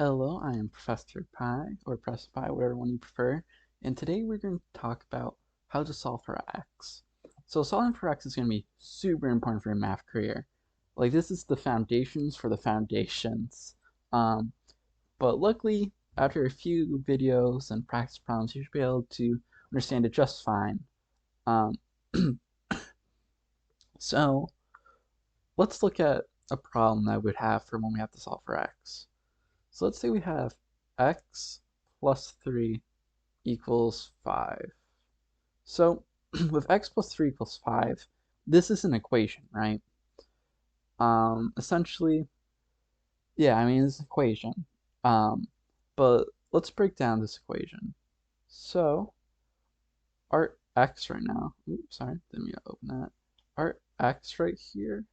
Hello, I am Professor Pi, or Press Pi, whatever one you prefer, and today we're going to talk about how to solve for x. So solving for x is going to be super important for your math career. Like, this is the foundations for the foundations. Um, but luckily, after a few videos and practice problems, you should be able to understand it just fine. Um, so let's look at a problem that we'd have for when we have to solve for x. So let's say we have x plus 3 equals 5. So with x plus 3 equals 5, this is an equation, right? Essentially, yeah, I mean, it's an equation. Um, but let's break down this equation. So our x right now, oops, sorry, didn't mean to open that. Our x right here,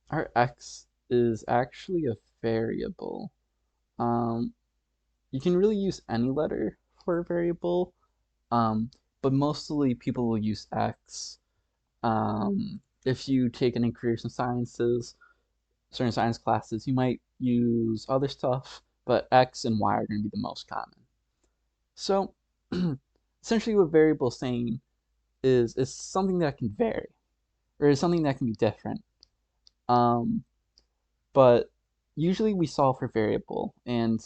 our x is actually a variable. Um, you can really use any letter for a variable, but mostly people will use X. If you take any careers in sciences, certain science classes, you might use other stuff, but X and Y are going to be the most common. So essentially what variable is saying is something that can vary, or is something that can be different. Um, but usually we solve for variable, and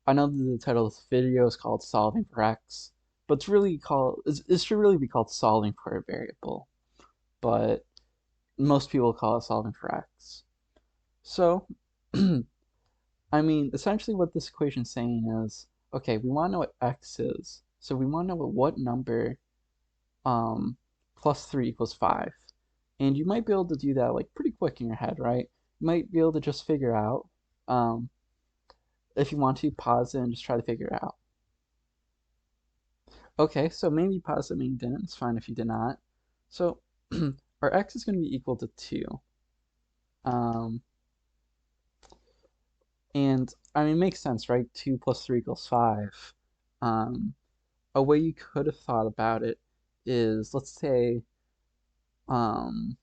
I know that the title of this video is called solving for x, but it should really be called solving for a variable, but most people call it solving for x. So I mean, essentially what this equation is saying is, okay, we want to know what x is, so we want to know what number um, plus 3 equals 5. And you might be able to do that like pretty quick in your head, right? You might be able to just figure out, um, if you want to, pause it and just try to figure it out. Okay, so maybe you paused it, maybe you didn't. It's fine if you did not. So our x is going to be equal to 2. Um, and I mean, it makes sense, right? 2 plus 3 equals 5. Um, a way you could have thought about it is, um,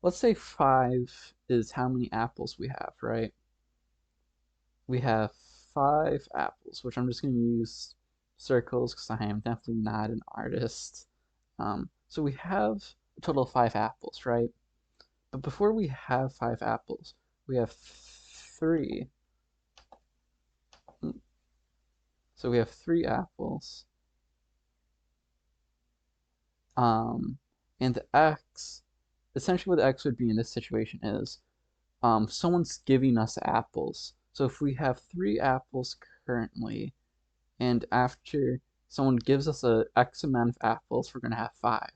let's say 5 is how many apples we have, right? We have 5 apples, which I'm just going to use circles because I am definitely not an artist. So we have a total of 5 apples, right? But before we have 5 apples, we have 3. So we have 3 apples. Um, and the x, essentially what the x would be in this situation is, someone's giving us apples. So if we have 3 apples currently, and after someone gives us a x amount of apples, we're going to have 5.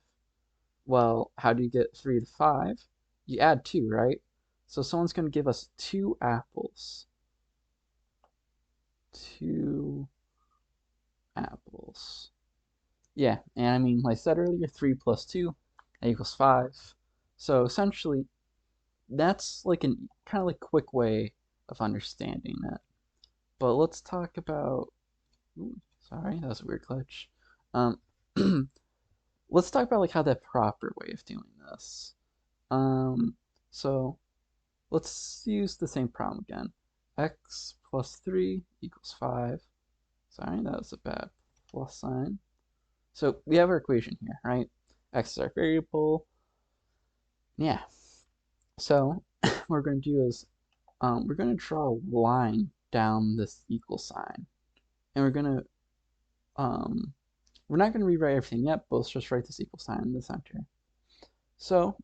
Well, how do you get 3 to 5? You add 2, right? So someone's going to give us 2 apples. 2 apples. Yeah, and I mean, like I said earlier, 3 plus 2 equals 5. So essentially, that's like an kind of like quick way of understanding it. But let's talk about. Ooh, sorry, that was a weird glitch. Um, let's talk about like how the proper way of doing this. Um, so let's use the same problem again. X plus 3 equals 5. Sorry, that was a bad plus sign. So we have our equation here, right? X is our variable. Yeah. So what we're going to do is we're going to draw a line down this equal sign. And we're not going to rewrite everything yet, but let's just write this equal sign in the center. So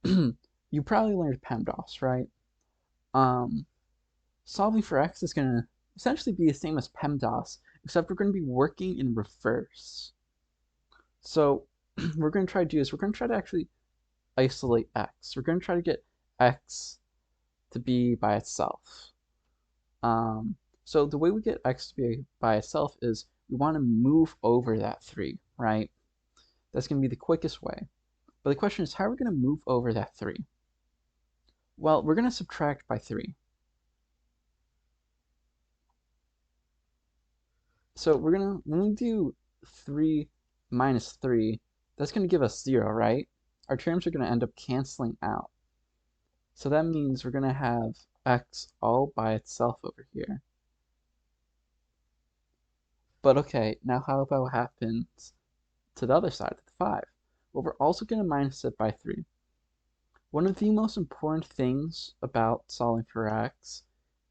you probably learned PEMDAS, right? Solving for x is going to essentially be the same as PEMDAS, except we're going to be working in reverse. So we're going to try to do is we're going to try to actually isolate x. We're going to try to get x to be by itself. So the way we get x to be by itself is we want to move over that 3, right? That's going to be the quickest way. But the question is, how are we going to move over that 3? Well, we're going to subtract by 3. So when we do 3 minus 3, that's going to give us 0, right? Our terms are going to end up canceling out. So that means we're going to have x all by itself over here. But okay, now how about what happens to the other side of the 5? Well, we're also going to minus it by 3. One of the most important things about solving for x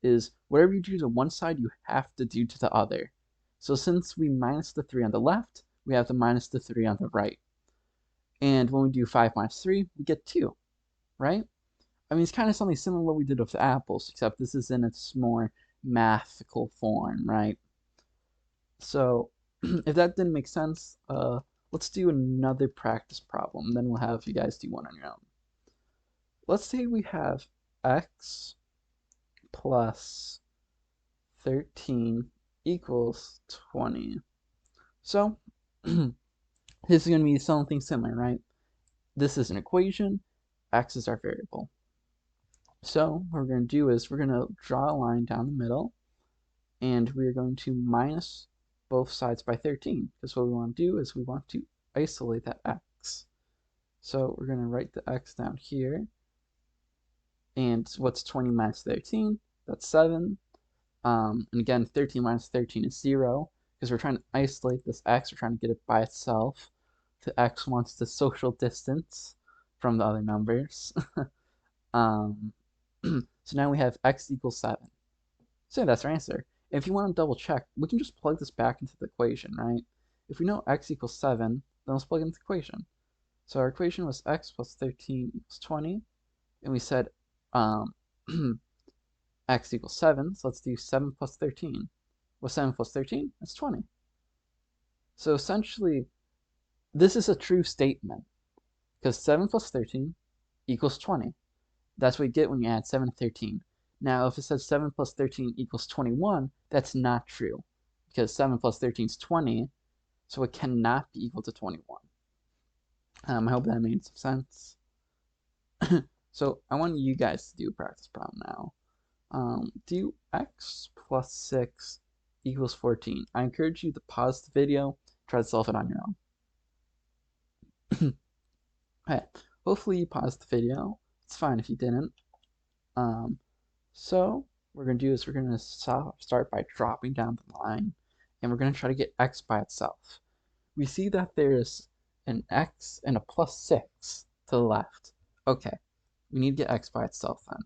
is whatever you do to one side, you have to do to the other. So since we minus the 3 on the left, we have to minus the 3 on the right. And when we do 5 minus 3, we get 2, right? I mean, it's kind of something similar to what we did with the apples, except this is in its more mathical form, right? So if that didn't make sense, let's do another practice problem. Then we'll have you guys do one on your own. Let's say we have x plus 13 equals 20. So this is going to be something similar, right? This is an equation. X is our variable. So what we're going to do is we're going to draw a line down the middle, and we're going to minus both sides by 13, because what we want to do is we want to isolate that x. So we're going to write the x down here. And what's 20 minus 13? That's 7. And again, 13 minus 13 is 0, because we're trying to isolate this x. We're trying to get it by itself. The x wants the social distance from the other numbers. So now we have x equals 7. So that's our answer. If you want to double check, we can just plug this back into the equation, right? If we know x equals 7, then let's plug it into the equation. So our equation was x plus 13 equals 20. And we said x equals 7, so let's do 7 plus 13. What's 7 plus 13? That's 20. So essentially, this is a true statement, because 7 plus 13 equals 20. That's what you get when you add 7 to 13. Now, if it says 7 plus 13 equals 21, that's not true, because 7 plus 13 is 20, so it cannot be equal to 21. I hope that made some sense. So I want you guys to do a practice problem now. Do x plus 6 equals 14. I encourage you to pause the video, try to solve it on your own. Okay, hopefully you paused the video. It's fine if you didn't. So what we're going to do is we're going to start by dropping down the line, and we're going to try to get x by itself. We see that there's an x and a plus 6 to the left. Okay, we need to get x by itself then.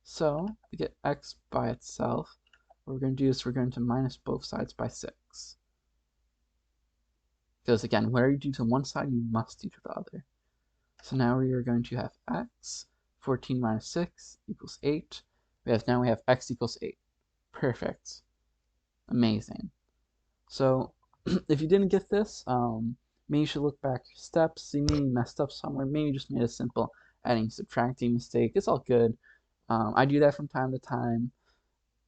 So to get x by itself, what we're going to do is we're going to minus both sides by 6. Because again, whatever you do to one side, you must do to the other. So now we are going to have x, 14 minus 6 equals 8. Now we have x equals 8. Perfect. Amazing. So if you didn't get this, maybe you should look back your steps, see maybe you messed up somewhere, maybe you just made a simple adding subtracting mistake. It's all good. I do that from time to time,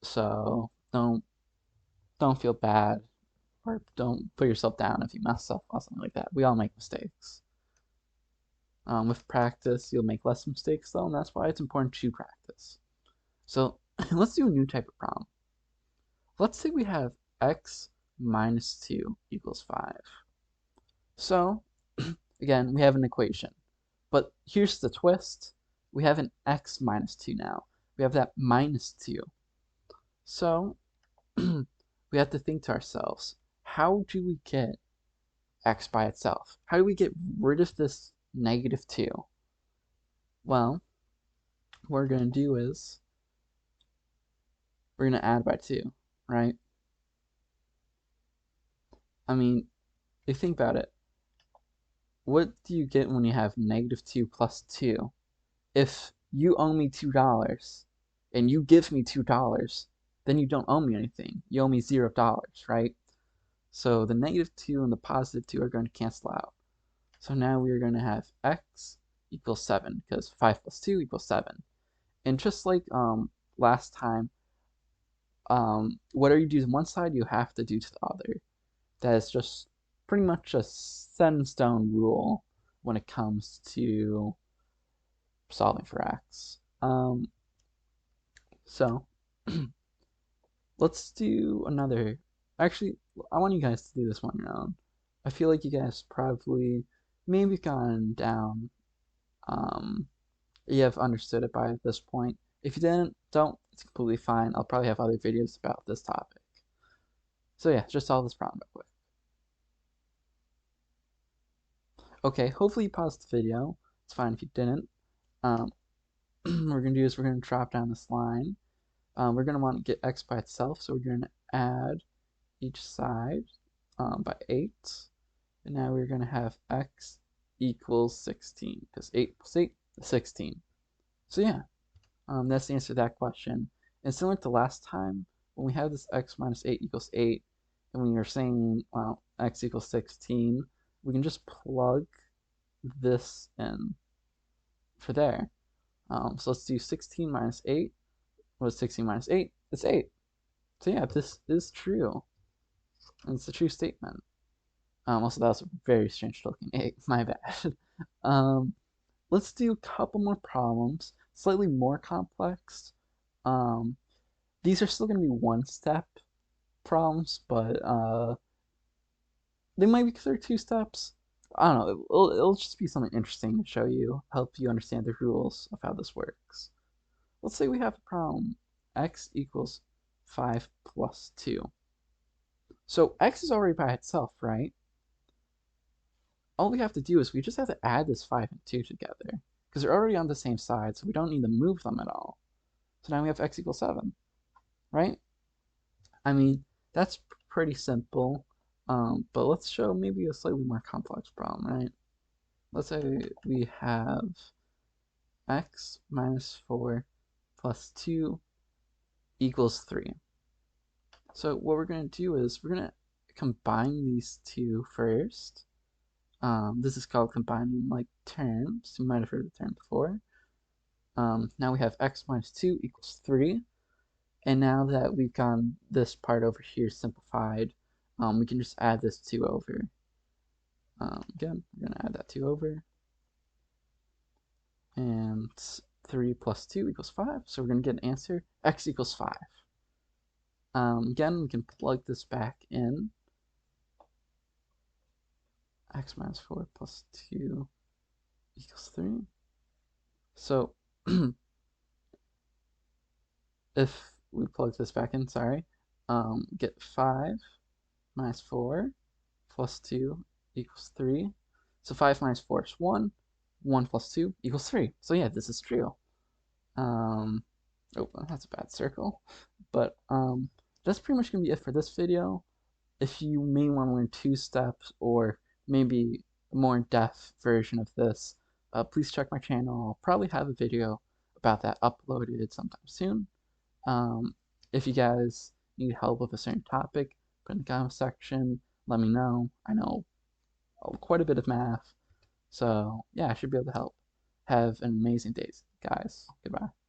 so don't feel bad, or don't put yourself down if you mess up or something like that. We all make mistakes. With practice, you'll make less mistakes though, and that's why it's important to practice. So let's do a new type of problem. Let's say we have x minus 2 equals 5. So again, we have an equation, but here's the twist. We have an x minus 2 now. We have that minus 2. So we have to think to ourselves, how do we get x by itself? How do we get rid of this negative 2? Well, what we're going to do is we're going to add by 2, right? I mean, if you think about it, what do you get when you have negative 2 plus 2? If you owe me $2 and you give me $2, then you don't owe me anything. You owe me $0, right? So the negative 2 and the positive 2 are going to cancel out. So now we are going to have x equals 7, because 5 plus 2 equals 7. And just like last time, whatever you do to one side, you have to do to the other. That is just pretty much a set in stone rule when it comes to solving for x. So let's do another. Actually, I want you guys to do this one on your own. I feel like you guys probably maybe gone down. You have understood it by this point. If you didn't, don't. It's completely fine. I'll probably have other videos about this topic. So yeah, just solve this problem real quick. Okay, hopefully you paused the video. It's fine if you didn't. Um, what we're gonna do is we're gonna drop down this line. We're gonna want to get x by itself, so we're gonna add each side by 8. And now we're gonna have x equals 16, because 8 plus 8 is 16. So yeah, that's the answer to that question. And similar to last time, when we had this x minus 8 equals 8, and we were saying, well, x equals 16, we can just plug this in for there. So let's do 16 minus 8. What is 16 minus 8? It's 8. So yeah, this is true. And it's a true statement. Also, that was a very strange looking 8. My bad. Let's do a couple more problems, slightly more complex. Um, these are still going to be one-step problems, but they might be considered two steps. I don't know. It'll just be something interesting to show you, help you understand the rules of how this works. Let's say we have a problem. X equals 5 plus 2. So x is already by itself, right? All we have to do is we just have to add this 5 and 2 together, because they're already on the same side, so we don't need to move them at all. So now we have x equals 7, right? I mean, that's pretty simple, but let's show maybe a slightly more complex problem, right? Let's say we have x minus 4 plus 2 equals 3. So what we're going to do is we're going to combine these two first. This is called combining like terms. You might have heard the term before. Now we have x minus 2 equals 3. And now that we've gotten this part over here simplified, we can just add this 2 over. Again, we're going to add that 2 over. And 3 plus 2 equals 5. So we're going to get an answer. X equals 5. Again, we can plug this back in. X minus 4 plus 2 equals 3. So if we plug this back in, get 5 minus 4 plus 2 equals 3. So 5 minus 4 is 1. 1 plus 2 equals 3. So yeah, this is true. Oh, that's a bad circle. But that's pretty much going to be it for this video. If you may want to learn 2 steps or maybe a more in-depth version of this, please check my channel. I'll probably have a video about that uploaded sometime soon. If you guys need help with a certain topic, put in the comment section. Let me know. I know quite a bit of math. So yeah, I should be able to help. Have an amazing day, guys. Goodbye.